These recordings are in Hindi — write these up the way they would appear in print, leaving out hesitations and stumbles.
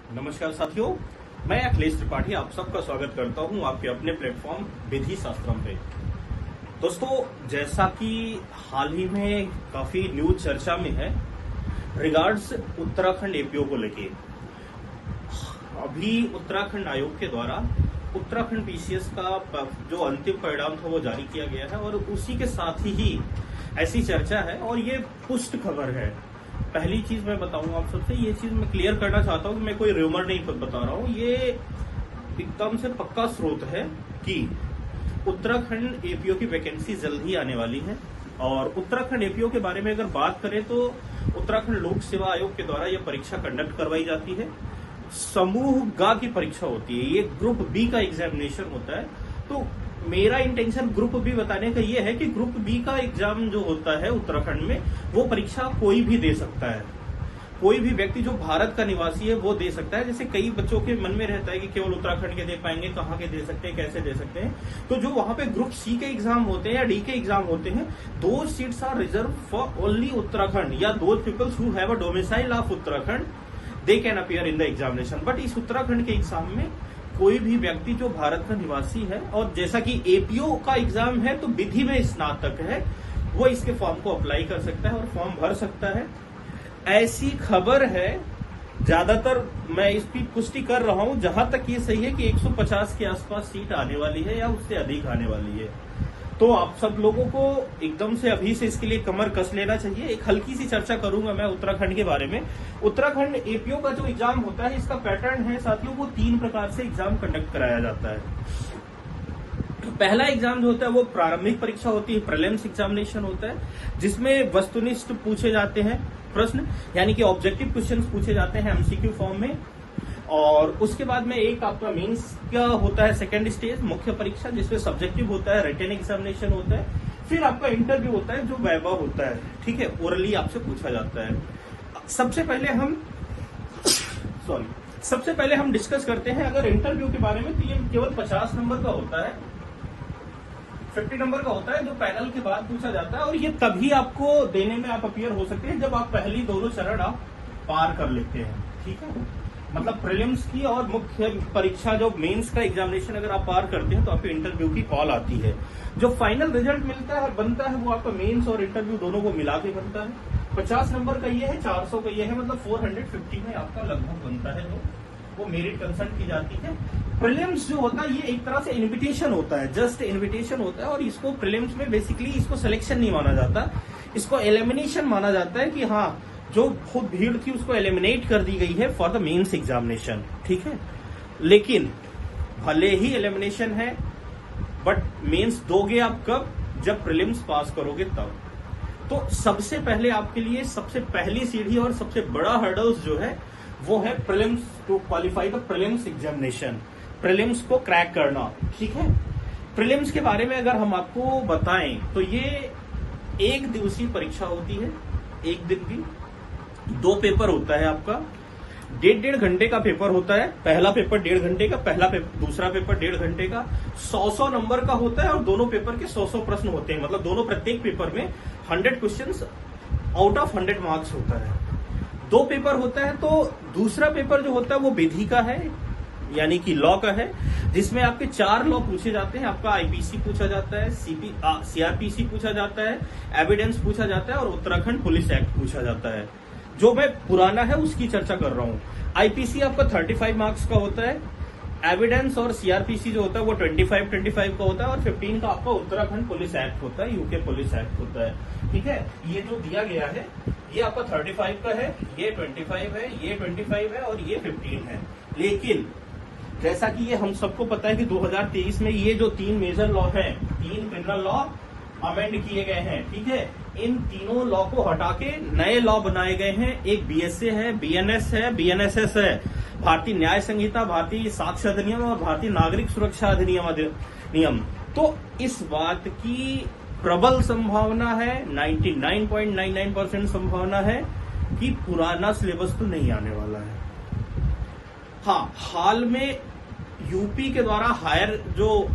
नमस्कार साथियों, मैं अखिलेश त्रिपाठी आप सबका स्वागत करता हूं आपके अपने प्लेटफॉर्म विधि शास्त्रम पे। दोस्तों, जैसा कि हाल ही में काफी न्यूज चर्चा में है रिगार्ड्स उत्तराखंड एपीओ को लेके, अभी उत्तराखंड आयोग के द्वारा उत्तराखंड पीसीएस का जो अंतिम परिणाम था वो जारी किया गया है और उसी के साथ ही ऐसी चर्चा है और ये पुष्ट खबर है। पहली चीज मैं बताऊंगा आप सबसे, ये चीज मैं क्लियर करना चाहता हूँ कि मैं कोई रूमर नहीं बता रहा हूँ, ये एकदम से पक्का स्रोत है कि उत्तराखंड एपीओ की वैकेंसी जल्द ही आने वाली है। और उत्तराखंड एपीओ के बारे में अगर बात करें तो उत्तराखंड लोक सेवा आयोग के द्वारा यह परीक्षा कंडक्ट करवाई जाती है। समूह ग की परीक्षा होती है, ये ग्रुप बी का एग्जामिनेशन होता है। तो मेरा इंटेंशन ग्रुप बी बताने का ये है कि ग्रुप बी का एग्जाम जो होता है उत्तराखंड में, वो परीक्षा कोई भी दे सकता है। कोई भी व्यक्ति जो भारत का निवासी है वो दे सकता है। जैसे कई बच्चों के मन में रहता है कि केवल उत्तराखंड के दे पाएंगे, कहाँ के दे सकते हैं, कैसे दे सकते हैं। तो जो वहां पे ग्रुप सी के एग्जाम होते हैं या डी के एग्जाम होते हैं, दो seats are reserved for only Uttarakhand या those peoples who have a domicile of Uttarakhand, they can appear in the examination. But इस उत्तराखंड के एग्जाम में कोई भी व्यक्ति जो भारत का निवासी है और जैसा कि एपीओ का एग्जाम है तो विधि में स्नातक है, वो इसके फॉर्म को अप्लाई कर सकता है और फॉर्म भर सकता है। ऐसी खबर है, ज्यादातर मैं इसकी पुष्टि कर रहा हूं, जहां तक ये सही है कि 150 के आसपास सीट आने वाली है या उससे अधिक आने वाली है। तो आप सब लोगों को एकदम से अभी से इसके लिए कमर कस लेना चाहिए। एक हल्की सी चर्चा करूंगा मैं उत्तराखंड के बारे में। उत्तराखंड एपीओ का जो एग्जाम होता है, इसका पैटर्न है साथियों, वो 3 प्रकार से एग्जाम कंडक्ट कराया जाता है। पहला एग्जाम जो होता है वो प्रारंभिक परीक्षा होती है, प्रीलिम्स एग्जामिनेशन होता है, जिसमें वस्तुनिष्ठ पूछे जाते हैं प्रश्न, यानी कि ऑब्जेक्टिव क्वेश्चंस पूछे जाते हैं एमसीक्यू फॉर्म में। और उसके बाद में एक आपका मेंस का होता है सेकेंड स्टेज, मुख्य परीक्षा, जिसमें सब्जेक्टिव होता है, रिटन एग्जामिनेशन होता है। फिर आपका इंटरव्यू होता है जो वैवा होता है, ठीक है, ओरली आपसे पूछा जाता है। सबसे पहले हम डिस्कस करते हैं अगर इंटरव्यू के बारे में, तो ये केवल 50 नंबर का होता है, 50 नंबर का होता है, जो पैनल के बाद पूछा जाता है। और ये तभी आपको देने में आप अपीयर हो सकते हैं जब आप पहली दोनों चरण आप पार कर लेते हैं, ठीक है। मतलब प्रीलिम्स की और मुख्य परीक्षा जो मेंस का एग्जामिनेशन अगर आप पार करते हैं तो आपको इंटरव्यू की कॉल आती है। जो फाइनल रिजल्ट बनता है वो आपका मेंस और इंटरव्यू दोनों को मिला के बनता है। 50 नंबर का ये है, 400 का ये है, मतलब 450 में आपका लगभग बनता है, जो वो मेरिट कंसल्ट की जाती है। प्रीलिम्स जो होता है ये एक तरह से इन्विटेशन होता है, जस्ट इन्विटेशन होता है। और इसको प्रीलिम्स में बेसिकली इसको सिलेक्शन नहीं माना जाता, इसको एलिमिनेशन माना जाता है कि हाँ, जो बहुत भीड़ थी उसको एलिमिनेट कर दी गई है फॉर द मेंस एग्जामिनेशन, ठीक है। लेकिन भले ही एलिमिनेशन है, बट मेंस दोगे आप कब? जब प्रीलिम्स पास करोगे तब। तो सबसे पहले आपके लिए सबसे पहली सीढ़ी और सबसे बड़ा हर्डल्स जो है वो है prelims, to qualify the prelims examination, prelims को क्रैक करना, ठीक है। प्रीलिम्स के बारे में अगर हम आपको बताएं तो ये 1 दिवसीय परीक्षा होती है, 1 दिन की। 2 पेपर होता है आपका, 1.5 घंटे का पेपर होता है। पहला पेपर 1.5 घंटे का, दूसरा पेपर 1.5 घंटे का, 100 नंबर का होता है और दोनों पेपर के 100 प्रश्न होते हैं। मतलब दोनों प्रत्येक पेपर में 100 क्वेश्चंस आउट ऑफ 100 मार्क्स होता है। 2 पेपर होता है। तो दूसरा पेपर जो होता है वो विधि का है, यानी कि लॉ का है, जिसमें आपके 4 लॉ पूछे जाते हैं। आपका आईपीसी पूछा जाता है, सीआरपीसी पूछा जाता है, एविडेंस पूछा जाता है और उत्तराखंड पुलिस एक्ट पूछा जाता है। जो मैं पुराना है उसकी चर्चा कर रहा हूं। आईपीसी आपका 35 मार्क्स का होता है, एविडेंस और सीआरपीसी जो होता है वो 25 का होता है और 15 का आपका उत्तराखंड पुलिस एक्ट होता है, यूके पुलिस एक्ट होता है, ठीक है। ये जो दिया गया है ये आपका 35 का है, ये 25 है, ये 25 है और ये 15 है। लेकिन जैसा कि ये हम सबको पता है कि 2023 में ये जो 3 मेजर लॉ है, 3 क्रिमिनल लॉ अमेंड किए गए हैं, ठीक है। इन तीनों लॉ को हटा के नए लॉ बनाए गए हैं। एक बीएसए है, बीएनएस है, बीएनएसएस है, भारतीय न्याय संहिता, भारतीय साक्ष्य अधिनियम और भारतीय नागरिक सुरक्षा अधिनियम। तो इस बात की प्रबल संभावना है, 99.99% संभावना है कि पुराना सिलेबस तो नहीं आने वाला है। हाँ, हाल में यूपी के द्वारा हायर जो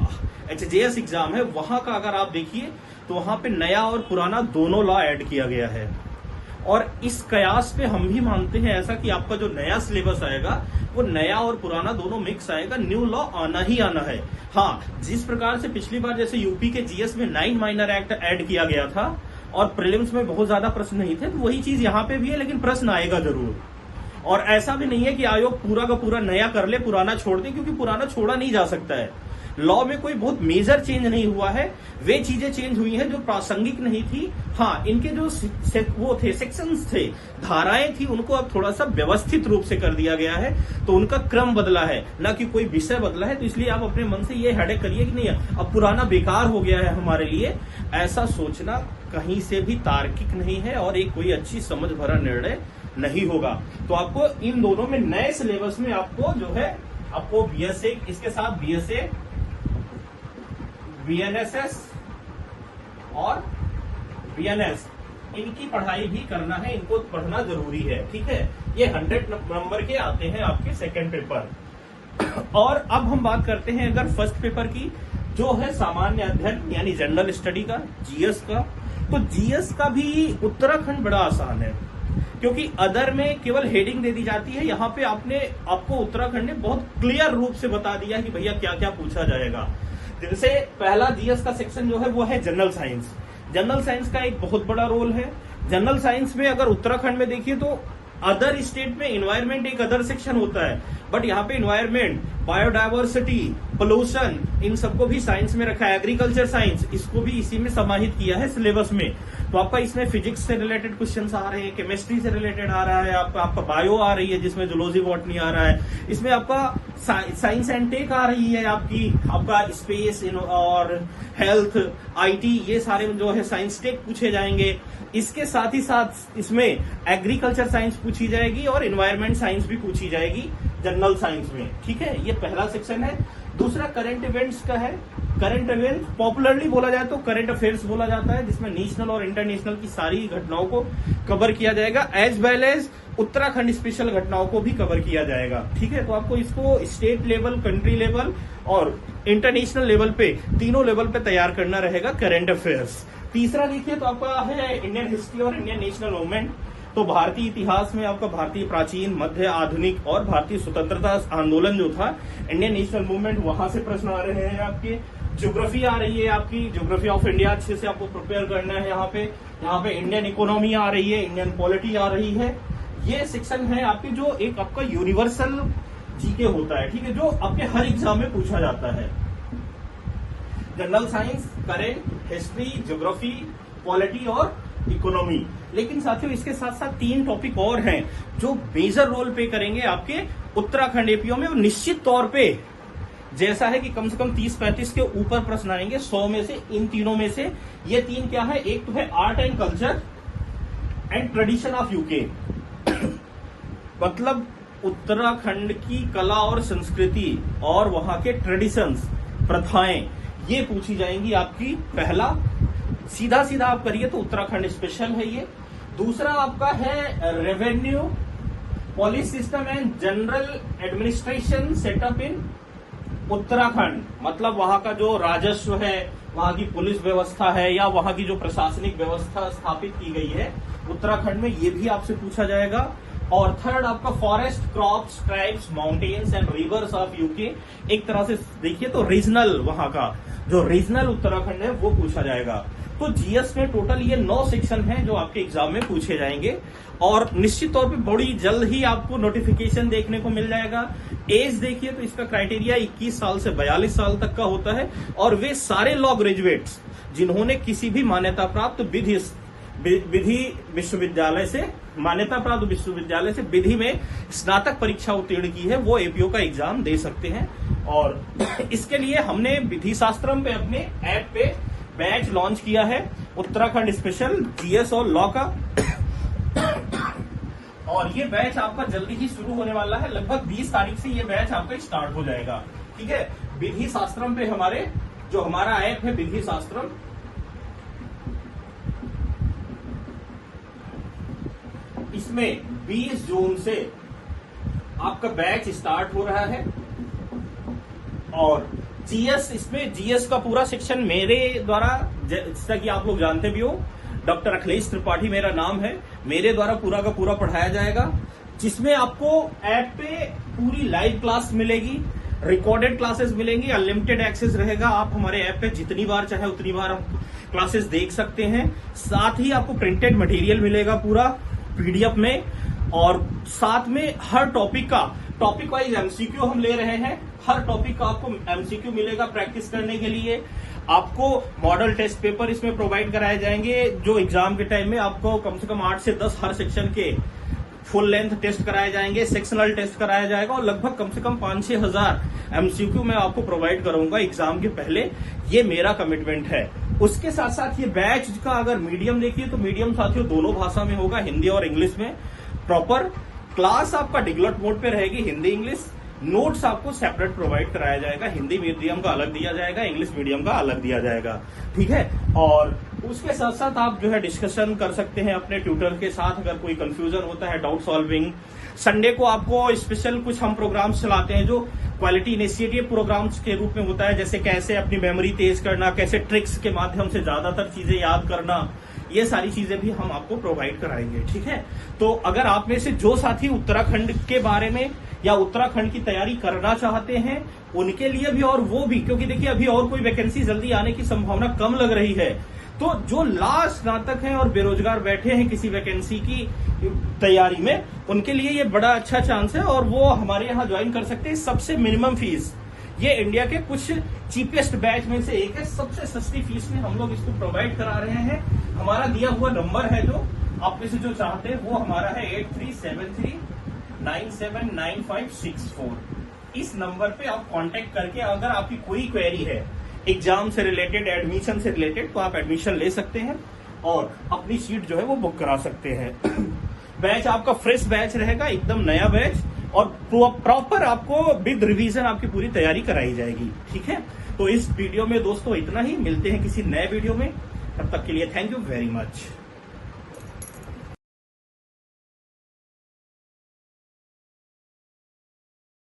एचजेएस एग्जाम है वहां का अगर आप देखिए तो वहां पे नया और पुराना दोनों लॉ ऐड किया गया है। और इस कयास पे हम भी मानते हैं ऐसा कि आपका जो नया सिलेबस आएगा वो नया और पुराना दोनों मिक्स आएगा, न्यू लॉ आना ही आना है। हाँ, जिस प्रकार से पिछली बार जैसे यूपी के जीएस में 9 माइनर एक्ट ऐड किया गया था और प्रीलिम्स में बहुत ज्यादा प्रश्न नहीं थे, तो वही चीज यहाँ पे भी है, लेकिन प्रश्न आएगा जरूर। और ऐसा भी नहीं है कि आयोग पूरा का पूरा नया कर ले, पुराना छोड़ दे, क्योंकि पुराना छोड़ा नहीं जा सकता है। लॉ में कोई बहुत मेजर चेंज नहीं हुआ है, वे चीजें चेंज हुई हैं जो प्रासंगिक नहीं थी। हाँ, इनके जो वो थे सेक्शंस थे, धाराएं थी, उनको अब थोड़ा सा व्यवस्थित रूप से कर दिया गया है, तो उनका क्रम बदला है, ना कि कोई विषय बदला है। तो इसलिए आप अपने मन से ये हेडेक करिए कि नहीं अब पुराना बेकार हो गया है हमारे लिए, ऐसा सोचना कहीं से भी तार्किक नहीं है और एक कोई अच्छी समझ भरा निर्णय नहीं होगा। तो आपको इन दोनों में नए सिलेबस में आपको जो है आपको बीएसए, इसके साथ बीएसए, बीएनएसएस और बीएनएस, इनकी पढ़ाई भी करना है, इनको पढ़ना जरूरी है। ठीक है, ये 100 नंबर के आते हैं आपके सेकंड पेपर। और अब हम बात करते हैं अगर फर्स्ट पेपर की, जो है सामान्य अध्ययन यानी जनरल स्टडी का, जीएस का। तो जीएस का भी उत्तराखंड बड़ा आसान है, क्योंकि अदर में केवल हेडिंग दे दी जाती है, यहाँ पे आपको उत्तराखंड ने बहुत क्लियर रूप से बता दिया कि भैया क्या क्या पूछा जाएगा। जैसे पहला जीएस का सेक्शन जो है वो है जनरल साइंस। जनरल साइंस का एक बहुत बड़ा रोल है। जनरल साइंस में अगर उत्तराखंड में देखिए तो अदर स्टेट में इन्वायरमेंट एक अदर सेक्शन होता है, बट यहाँ पे इन्वायरमेंट, बायोडायवर्सिटी, पोल्यूशन, इन सबको भी साइंस में रखा है। एग्रीकल्चर साइंस, इसको भी इसी में समाहित किया है सिलेबस में। तो आपका इसमें फिजिक्स से रिलेटेड क्वेश्चंस आ रहे हैं, केमिस्ट्री से रिलेटेड आ रहा है, आपका बायो आ रही है जिसमें जूलॉजी बॉटनी आ रहा है, इसमें आपका साइंस एंड टेक आ रही है, आपका स्पेस और हेल्थ, आईटी, ये सारे जो है साइंस टेक पूछे जाएंगे। इसके साथ ही साथ इसमें एग्रीकल्चर साइंस पूछी जाएगी और एनवायरमेंट साइंस भी पूछी जाएगी जनरल साइंस में। ठीक है, ये पहला सेक्शन है। दूसरा करंट इवेंट्स का है। करंट इवेंट पॉपुलरली बोला जाए तो करंट अफेयर्स बोला जाता है, जिसमें नेशनल और इंटरनेशनल की सारी घटनाओं को कवर किया जाएगा, as well as Uttarakhand special घटनाओं को भी कवर किया जाएगा। ठीक है, तो आपको इसको स्टेट लेवल, कंट्री लेवल और इंटरनेशनल लेवल पे, तीनों लेवल पे तैयार करना रहेगा करंट अफेयर्स। तीसरा देखिए तो आपका है इंडियन हिस्ट्री और इंडियन नेशनल मूवमेंट। तो भारतीय इतिहास में आपका भारतीय प्राचीन, मध्य, आधुनिक और भारतीय स्वतंत्रता आंदोलन जो था, इंडियन नेशनल मूवमेंट, वहां से प्रश्न आ रहे हैं आपके। ज्योग्राफी आ रही है आपकी, ज्योग्राफी ऑफ इंडिया अच्छे से आपको प्रिपेयर करना है। यहाँ पे इंडियन इकोनॉमी आ रही है, इंडियन पॉलिटी आ रही है। ये सेक्शन है आपकी जो एक आपका यूनिवर्सल जीके होता है, ठीक है, जो आपके हर एग्जाम में पूछा जाता है। General science, current, history, geography, polity और इकोनॉमी। लेकिन साथियों इसके साथ साथ 3 टॉपिक और हैं जो मेजर रोल प्ले करेंगे आपके उत्तराखंड एपीओ में, और निश्चित तौर पे जैसा है कि कम से कम 30-35 के ऊपर प्रश्न आएंगे 100 में से। इन तीनों में से ये 3 क्या है, एक तो है art and culture and tradition of UK मतलब उत्तराखंड की कला और संस्कृति और वहां के ट्रेडिशंस, प्रथाएं, ये पूछी जाएंगी आपकी। पहला सीधा सीधा आप करिए तो उत्तराखंड स्पेशल है ये। दूसरा आपका है revenue, policy system and general administration setup in Uttarakhand, मतलब वहां का जो राजस्व है, वहां की पुलिस व्यवस्था है, या वहां की जो प्रशासनिक व्यवस्था स्थापित की गई है उत्तराखंड में, ये भी आपसे पूछा जाएगा। और थर्ड आपका forest, crops, tribes, mountains and reverse of UK. एक तरह से देखिए तो रीजनल, वहां का जो रीजनल उत्तराखंड है वो पूछा जाएगा। तो जीएस में टोटल ये 9 सेक्शन हैं जो आपके एग्जाम में पूछे जाएंगे, और निश्चित तौर पे बड़ी जल्द ही आपको नोटिफिकेशन देखने को मिल जाएगा। एज देखिए तो इसका क्राइटेरिया 21 साल से 42 साल तक का होता है, और वे सारे लॉ ग्रेजुएट्स जिन्होंने किसी भी मान्यता प्राप्त विधि विश्वविद्यालय से, मान्यता प्राप्त विश्वविद्यालय से विधि में स्नातक परीक्षा उत्तीर्ण की है, वो एपीओ का एग्जाम दे सकते हैं। और इसके लिए हमने विधि शास्त्रम पे अपने ऐप पे बैच लॉन्च किया है, उत्तराखंड स्पेशल जीएस और लॉ का। और ये बैच आपका जल्दी ही शुरू होने वाला है, लगभग 20 तारीख से ये बैच आपका स्टार्ट हो जाएगा। ठीक है, विधि शास्त्रम पे हमारा ऐप है विधि शास्त्रम, इसमें 20 जून से आपका बैच स्टार्ट हो रहा है। और जीएस, इसमें जीएस का पूरा सेक्शन मेरे द्वारा, जैसा कि आप लोग जानते भी हो, डॉक्टर अखिलेश त्रिपाठी मेरा नाम है, मेरे द्वारा पूरा का पूरा पढ़ाया जाएगा, जिसमें आपको ऐप पे पूरी लाइव क्लास मिलेगी, रिकॉर्डेड क्लासेस मिलेंगी, अनलिमिटेड एक्सेस रहेगा। आप हमारे ऐप पे जितनी बार चाहे उतनी बार आप क्लासेस देख सकते हैं। साथ ही आपको प्रिंटेड मटेरियल मिलेगा पूरा पीडीएफ में, और साथ में हर टॉपिक वाइज एमसीक्यू हम ले रहे हैं। हर टॉपिक का आपको एमसीक्यू मिलेगा प्रैक्टिस करने के लिए। आपको मॉडल टेस्ट पेपर इसमें प्रोवाइड कराए जाएंगे, जो एग्जाम के टाइम में आपको कम से कम 8 से 10 हर सेक्शन के फुल लेंथ टेस्ट कराए जाएंगे, सेक्शनल टेस्ट कराया जाएगा, और लगभग कम से कम 5-6 हजार एमसीक्यू मैं आपको प्रोवाइड करूंगा एग्जाम के पहले। ये मेरा कमिटमेंट है। उसके साथ साथ ये बैच का अगर मीडियम देखिए तो मीडियम साथियों दोनों भाषा में होगा, हिंदी और इंग्लिश में। प्रॉपर क्लास आपका डिग्लट मोड पे रहेगी, हिंदी इंग्लिश। नोट्स आपको सेपरेट प्रोवाइड कराया जाएगा, हिंदी मीडियम का अलग दिया जाएगा, इंग्लिश मीडियम का अलग दिया जाएगा, ठीक है। और उसके साथ साथ आप जो है डिस्कशन कर सकते हैं अपने ट्यूटर के साथ, अगर कोई कंफ्यूजन होता है, डाउट सॉल्विंग। संडे को आपको स्पेशल कुछ हम प्रोग्राम्स चलाते हैं जो क्वालिटी इनिशिएटिव प्रोग्राम्स के रूप में होता है, जैसे कैसे अपनी मेमोरी तेज करना, कैसे ट्रिक्स के माध्यम से ज्यादातर चीजें याद करना, ये सारी चीजें भी हम आपको प्रोवाइड कराएंगे, ठीक है। तो अगर आप में से जो साथी उत्तराखंड के बारे में या उत्तराखंड की तैयारी करना चाहते हैं, उनके लिए भी और वो भी, क्योंकि देखिए अभी और कोई वैकेंसी जल्दी आने की संभावना कम लग रही है, तो जो लास्ट स्नातक हैं और बेरोजगार बैठे हैं किसी वैकेंसी की तैयारी में, उनके लिए ये बड़ा अच्छा चांस है और वो हमारे यहाँ ज्वाइन कर सकते हैं। सबसे मिनिमम फीस, ये इंडिया के कुछ चीपेस्ट बैच में से एक है, सबसे सस्ती फीस में हम लोग इसको प्रोवाइड करा रहे हैं। हमारा दिया हुआ नंबर है, जो आप में से जो चाहते हैं वो हमारा है 8373979564। इस नंबर पे आप कांटेक्ट करके अगर आपकी कोई क्वेरी है एग्जाम से रिलेटेड, एडमिशन से रिलेटेड, तो आप एडमिशन ले सकते हैं और अपनी सीट जो है वो बुक करा सकते हैं। बैच आपका फ्रेश बैच रहेगा, एकदम नया बैच, और प्रॉपर आपको विद रिवीजन आपकी पूरी तैयारी कराई जाएगी, ठीक है। तो इस वीडियो में दोस्तों इतना ही, मिलते हैं किसी नए वीडियो में, तब तक के लिए थैंक यू वेरी मच।